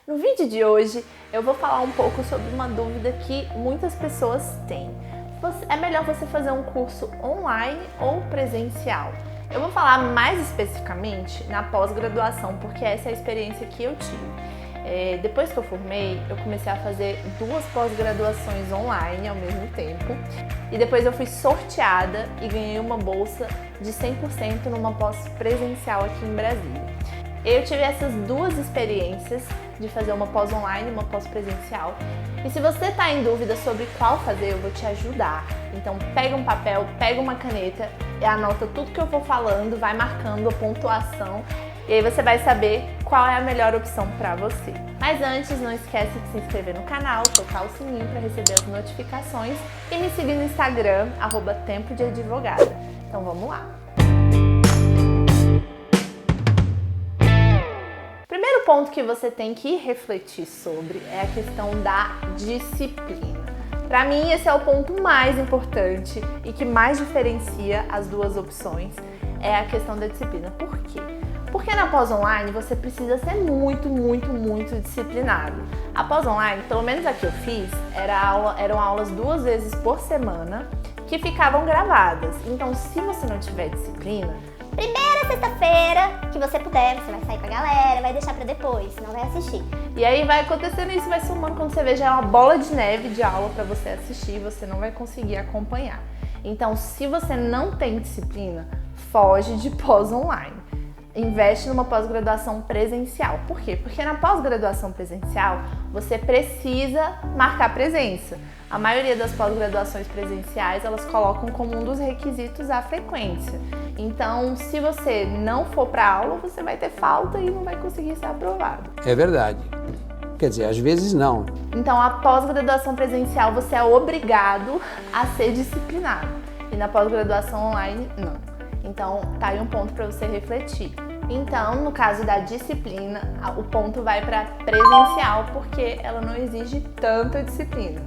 No vídeo de hoje eu vou falar um pouco sobre uma dúvida que muitas pessoas têm. É melhor você fazer um curso online ou presencial? Eu vou falar mais especificamente na pós-graduação, porque essa é a experiência que eu tive. Depois que eu formei, eu comecei a fazer 2 pós-graduações online ao mesmo tempo e depois eu fui sorteada e ganhei uma bolsa de 100% numa pós-presencial aqui em Brasília. Eu tive essas 2 experiências de fazer uma pós online e uma pós presencial. E se você está em dúvida sobre qual fazer, eu vou te ajudar. Então pega um papel, pega uma caneta e anota tudo que eu vou falando, vai marcando a pontuação e aí você vai saber qual é a melhor opção para você. Mas antes, não esquece de se inscrever no canal, tocar o sininho para receber as notificações e me seguir no Instagram, @tempodeadvogada. Então vamos lá! O ponto que você tem que refletir sobre é a questão da disciplina. Para mim, esse é o ponto mais importante e que mais diferencia as 2 opções, é a questão da disciplina. Por quê? Porque na pós online você precisa ser muito disciplinado. A pós online, pelo menos a que eu fiz, eram aulas 2 vezes por semana que ficavam gravadas. Então, se você não tiver disciplina, primeira sexta-feira que você puder, você vai sair com a galera, vai deixar pra depois, senão vai assistir. E aí vai acontecendo isso, vai somando, quando você vê, já é uma bola de neve de aula pra você assistir e você não vai conseguir acompanhar. Então, se você não tem disciplina, foge de pós online. Investe numa pós-graduação presencial. Por quê? Porque na pós-graduação presencial, você precisa marcar presença. A maioria das pós-graduações presenciais, elas colocam como um dos requisitos a frequência. Então, se você não for para aula, você vai ter falta e não vai conseguir ser aprovado. É verdade. Quer dizer, às vezes não. Então, a pós-graduação presencial, você é obrigado a ser disciplinado. E na pós-graduação online, não. Então, tá aí um ponto para você refletir. Então, no caso da disciplina, o ponto vai para presencial, porque ela não exige tanta disciplina.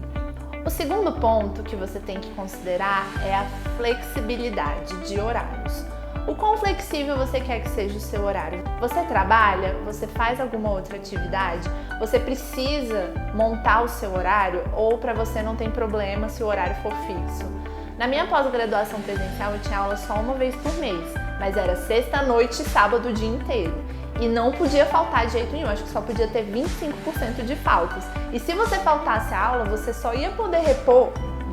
O segundo ponto que você tem que considerar é a flexibilidade de horários. O quão flexível você quer que seja o seu horário? Você trabalha? Você faz alguma outra atividade? Você precisa montar o seu horário ou para você não tem problema se o horário for fixo? Na minha pós-graduação presencial eu tinha aula só uma vez por mês, mas era sexta, noite e sábado o dia inteiro. E não podia faltar de jeito nenhum, acho que só podia ter 25% de faltas. E se você faltasse a aula, você só ia poder repor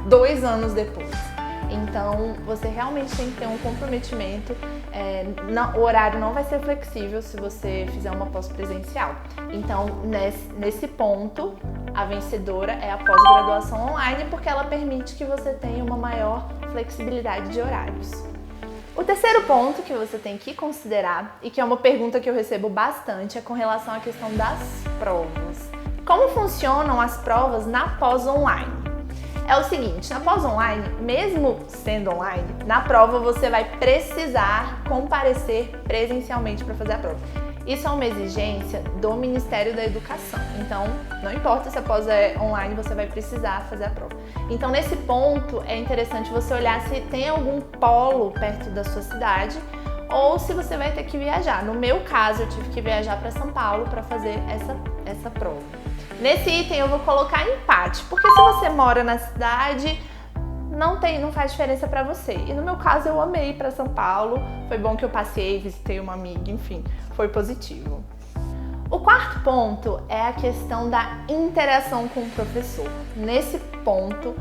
2 anos depois. Então, você realmente tem que ter um comprometimento. O horário não vai ser flexível se você fizer uma pós-presencial. Então, nesse ponto, a vencedora é a pós-graduação online, porque ela permite que você tenha uma maior flexibilidade de horários. O terceiro ponto que você tem que considerar, e que é uma pergunta que eu recebo bastante, é com relação à questão das provas. Como funcionam as provas na pós-online? É o seguinte, na pós-online, mesmo sendo online, na prova você vai precisar comparecer presencialmente para fazer a prova. Isso é uma exigência do Ministério da Educação. Então, não importa se a pós é online, você vai precisar fazer a prova. Então, nesse ponto, é interessante você olhar se tem algum polo perto da sua cidade ou se você vai ter que viajar. No meu caso, eu tive que viajar para São Paulo para fazer essa prova. Nesse item, eu vou colocar empate, porque se você mora na cidade, não faz diferença para você. E no meu caso, eu amei ir para São Paulo, foi bom que eu passei, visitei uma amiga, enfim, foi positivo. O quarto ponto é a questão da interação com o professor. Nesse ponto,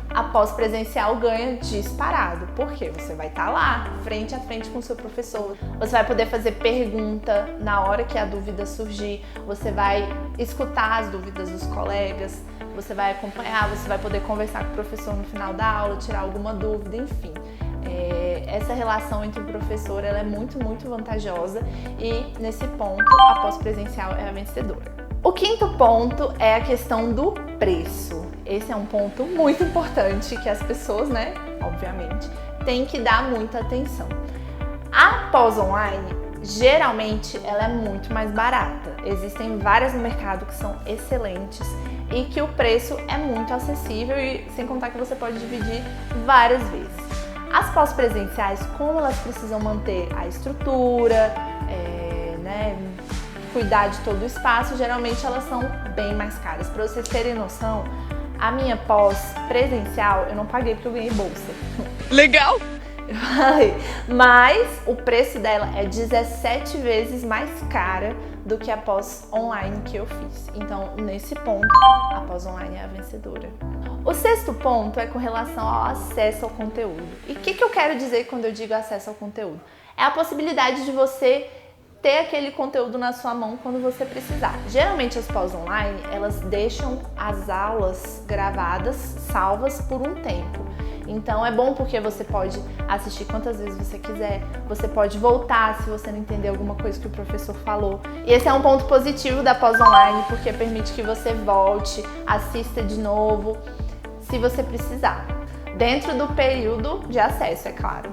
a pós-presencial ganha disparado, porque você vai estar lá, frente a frente com o seu professor, você vai poder fazer pergunta na hora que a dúvida surgir, você vai escutar as dúvidas dos colegas, você vai acompanhar, você vai poder conversar com o professor no final da aula, tirar alguma dúvida, enfim. Essa relação entre o professor ela é muito vantajosa e, nesse ponto, a pós-presencial é a vencedora. O quinto ponto é a questão do preço. Esse é um ponto muito importante que as pessoas, obviamente, têm que dar muita atenção. A pós-online, geralmente, ela é muito mais barata. Existem várias no mercado que são excelentes e que o preço é muito acessível e sem contar que você pode dividir várias vezes. As pós-presenciais, como elas precisam manter a estrutura, cuidar de todo o espaço, geralmente elas são bem mais caras. Para vocês terem noção, a minha pós presencial eu não paguei porque eu ganhei bolsa. Legal! Mas o preço dela é 17 vezes mais cara do que a pós online que eu fiz. Então, nesse ponto, a pós online é a vencedora. O 6º ponto é com relação ao acesso ao conteúdo. E o que eu quero dizer quando eu digo acesso ao conteúdo? É a possibilidade de você ter aquele conteúdo na sua mão quando você precisar. Geralmente as pós online, elas deixam as aulas gravadas, salvas por um tempo. Então é bom porque você pode assistir quantas vezes você quiser, você pode voltar se você não entender alguma coisa que o professor falou. E esse é um ponto positivo da pós online, porque permite que você volte, assista de novo, se você precisar. Dentro do período de acesso, é claro.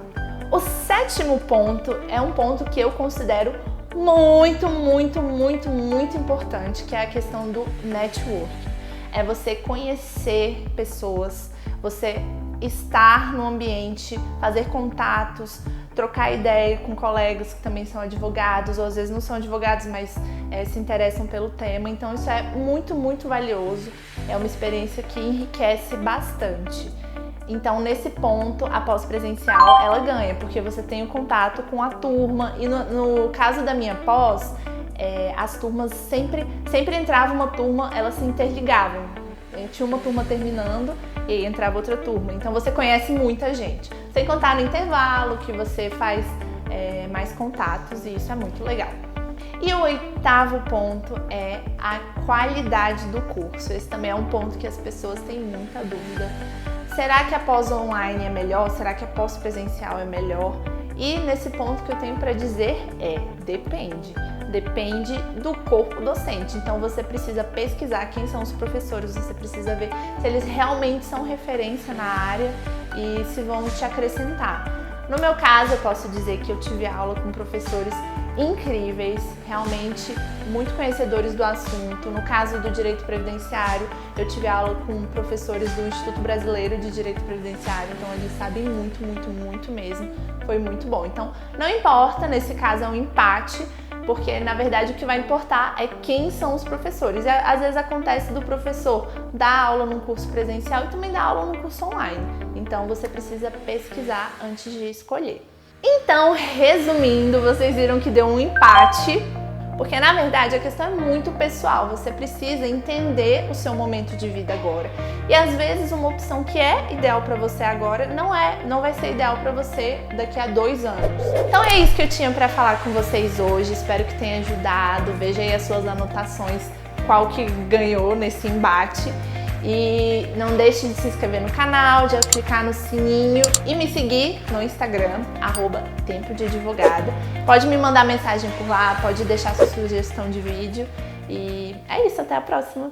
O 7º ponto é um ponto que eu considero muito importante, que é a questão do network. É você conhecer pessoas, você estar no ambiente, fazer contatos, trocar ideia com colegas que também são advogados, ou às vezes não são advogados, mas se interessam pelo tema. Então isso é muito valioso, é uma experiência que enriquece bastante. Então nesse ponto a pós presencial ela ganha, porque você tem o contato com a turma e no caso da minha pós, as turmas sempre entrava uma turma, elas se interligavam. Tinha uma turma terminando e aí entrava outra turma. Então você conhece muita gente. Sem contar no intervalo que você faz mais contatos e isso é muito legal. E o 8º ponto é a qualidade do curso. Esse também é um ponto que as pessoas têm muita dúvida. Será que a pós online é melhor? Será que a pós presencial é melhor? E nesse ponto que eu tenho para dizer depende. Depende do corpo docente. Então você precisa pesquisar quem são os professores, você precisa ver se eles realmente são referência na área e se vão te acrescentar. No meu caso, eu posso dizer que eu tive aula com professores incríveis, realmente muito conhecedores do assunto. No caso do direito previdenciário, eu tive aula com professores do Instituto Brasileiro de Direito Previdenciário, então eles sabem muito mesmo. Foi muito bom. Então, não importa, nesse caso é um empate, porque na verdade o que vai importar é quem são os professores. E, às vezes acontece do professor dar aula num curso presencial e também dar aula num curso online. Então você precisa pesquisar antes de escolher. Então, resumindo, vocês viram que deu um empate, porque na verdade a questão é muito pessoal. Você precisa entender o seu momento de vida agora. E às vezes uma opção que é ideal para você agora não vai ser ideal para você daqui a 2 anos. Então é isso que eu tinha para falar com vocês hoje. Espero que tenha ajudado. Veja aí as suas anotações, qual que ganhou nesse embate. E não deixe de se inscrever no canal, de clicar no sininho e me seguir no Instagram, @tempodeadvogada. Pode me mandar mensagem por lá, pode deixar sua sugestão de vídeo. E é isso, até a próxima!